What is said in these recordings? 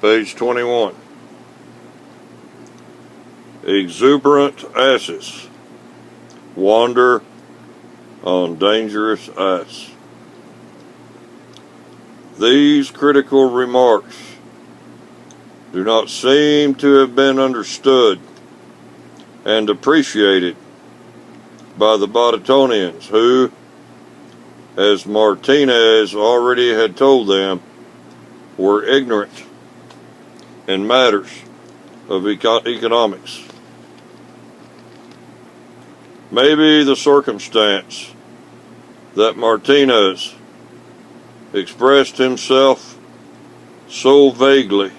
Page 21. Exuberant asses wander on dangerous ice. These critical remarks do not seem to have been understood and appreciated by the Baratonians, who, as Martinez already had told them, were ignorant in matters of economics. Maybe the circumstance that Martinez expressed himself so vaguely,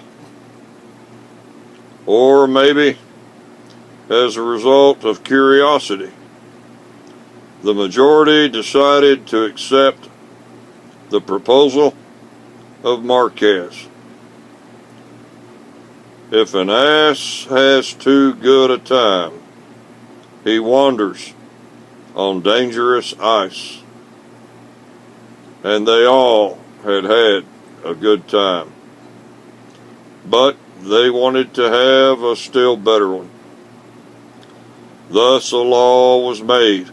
or maybe as a result of curiosity, the majority decided to accept the proposal of Marquez. If an ass has too good a time, he wanders on dangerous ice. And they all had had a good time. But they wanted to have a still better one. Thus a law was made,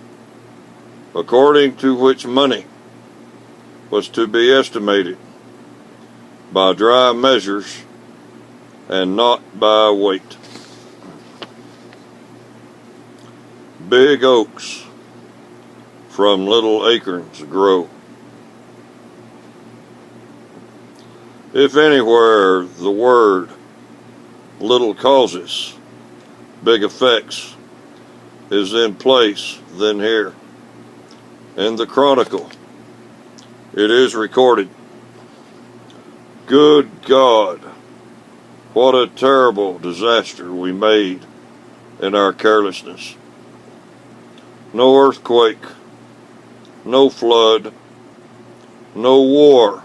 according to which money was to be estimated by dry measures and not by weight. Big oaks from little acorns grow. If anywhere the word little causes big effects is in place, then here. In the Chronicle, it is recorded. Good God, what a terrible disaster we made in our carelessness. No earthquake, no flood, no war,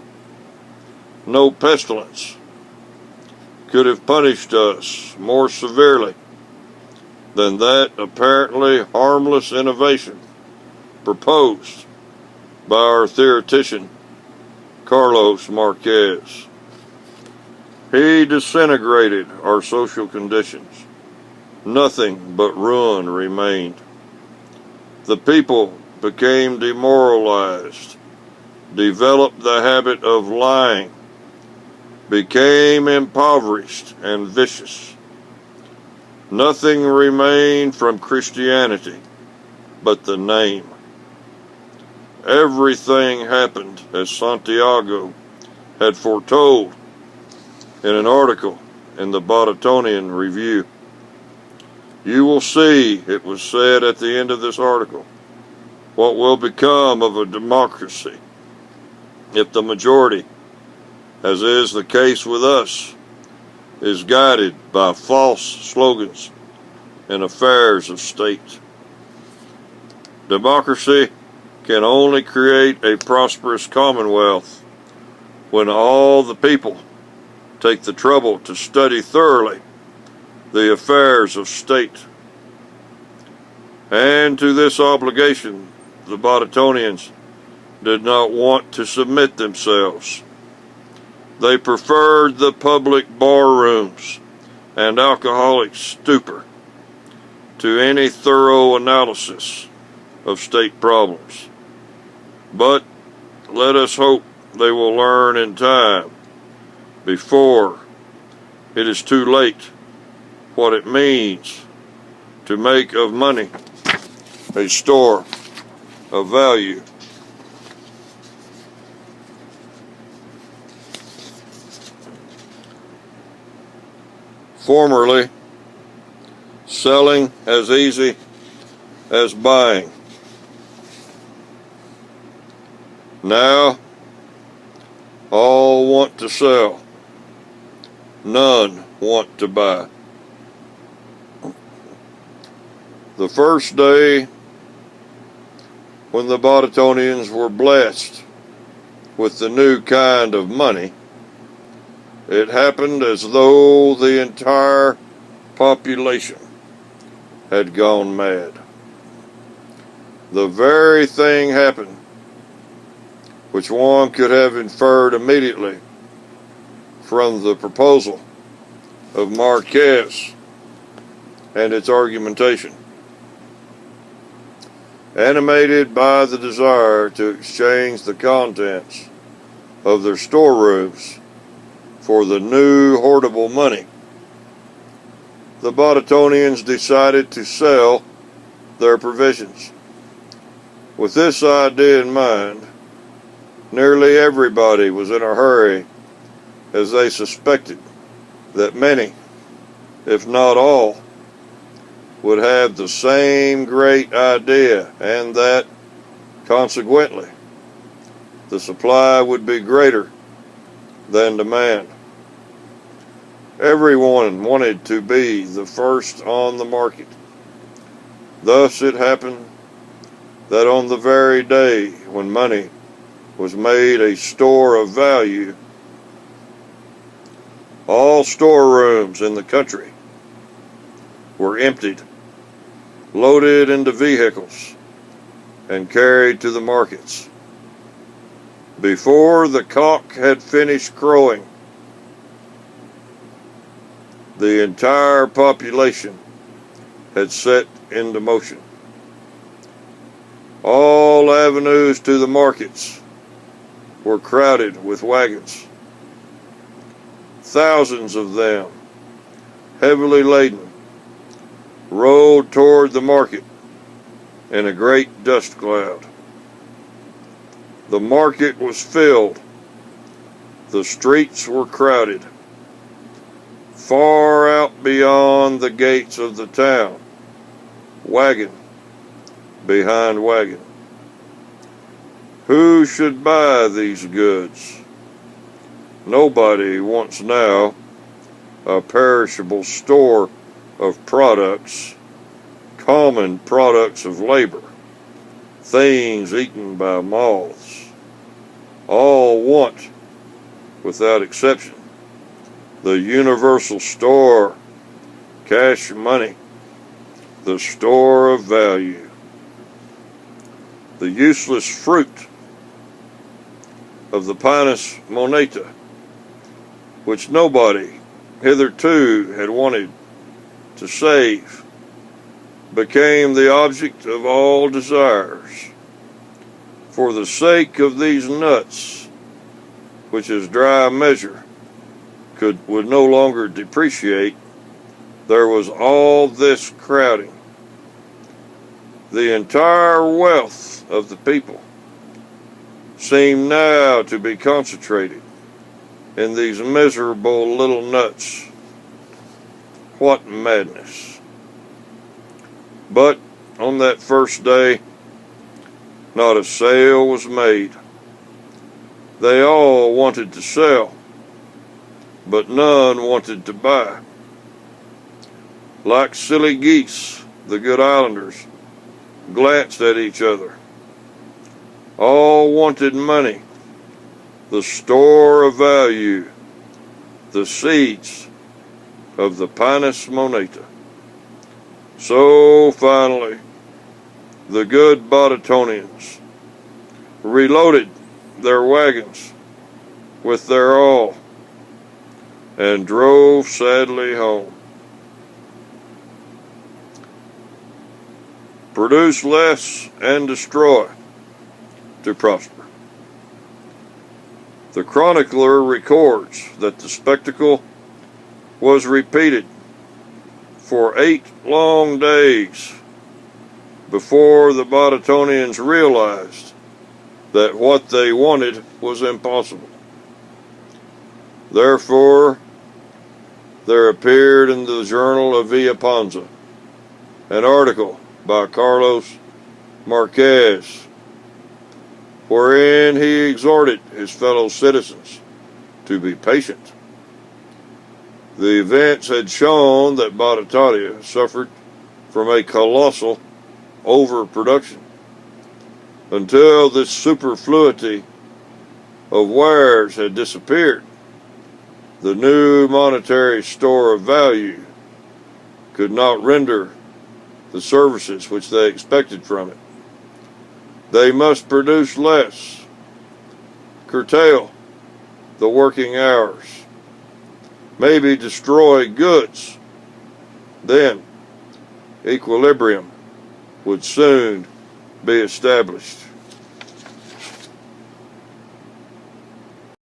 no pestilence could have punished us more severely than that apparently harmless innovation proposed by our theoretician Carlos Marquez. He disintegrated our social conditions. Nothing but ruin remained. The people became demoralized, developed the habit of lying, became impoverished and vicious. Nothing remained from Christianity but the name. Everything happened as Santiago had foretold in an article in the Baratonian Review. You will see, it was said at the end of this article, what will become of a democracy if the majority, as is the case with us, is guided by false slogans in affairs of state. Democracy can only create a prosperous commonwealth when all the people take the trouble to study thoroughly the affairs of state. And to this obligation, the Baratonians did not want to submit themselves. They preferred the public bar rooms and alcoholic stupor to any thorough analysis of state problems. But let us hope they will learn in time, before it is too late, what it means to make of money a store of value. Formerly, selling as easy as buying. Now, all want to sell. None want to buy. The first day when the Baratonians were blessed with the new kind of money, it happened as though the entire population had gone mad. The very thing happened which one could have inferred immediately from the proposal of Marquez and its argumentation. Animated by the desire to exchange the contents of their storerooms for the new hoardable money, the Baratonians decided to sell their provisions. With this idea in mind, nearly everybody was in a hurry, as they suspected that many, if not all, would have the same great idea, and that, consequently, the supply would be greater than demand. Everyone wanted to be the first on the market. Thus it happened that on the very day when money was made a store of value, all storerooms in the country were emptied, loaded into vehicles, and carried to the markets. Before the cock had finished crowing, the entire population had set into motion. All avenues to the markets were crowded with wagons. Thousands of them, heavily laden, rolled toward the market in a great dust cloud. The market was filled. The streets were crowded. Far out beyond the gates of the town, wagon behind wagon. Who should buy these goods? Nobody wants now a perishable store of products, common products of labor, things eaten by moths. All want, without exception, the universal store, cash money, the store of value. The useless fruit of the Pinus moneta, which nobody hitherto had wanted to save, became the object of all desires. For the sake of these nuts, which as dry measure would no longer depreciate, there was all this crowding. The entire wealth of the people seemed now to be concentrated in these miserable little nuts. What madness! But on that first day, not a sale was made. They all wanted to sell, but none wanted to buy. Like silly geese, the good islanders glanced at each other. All wanted money, the store of value, the seeds of the Pinus moneta. So finally, the good Baratonians reloaded their wagons with their all and drove sadly home. Produce less and destroy to prosper. The chronicler records that the spectacle was repeated for 8 long days before the Baratonians realized that what they wanted was impossible. Therefore, there appeared in the journal of Villa Panza an article by Carlos Marquez, wherein he exhorted his fellow citizens to be patient. The events had shown that Barataria suffered from a colossal overproduction. Until this superfluity of wares had disappeared, the new monetary store of value could not render the services which they expected from it. They must produce less, curtail the working hours, maybe destroy goods, then equilibrium would soon be established.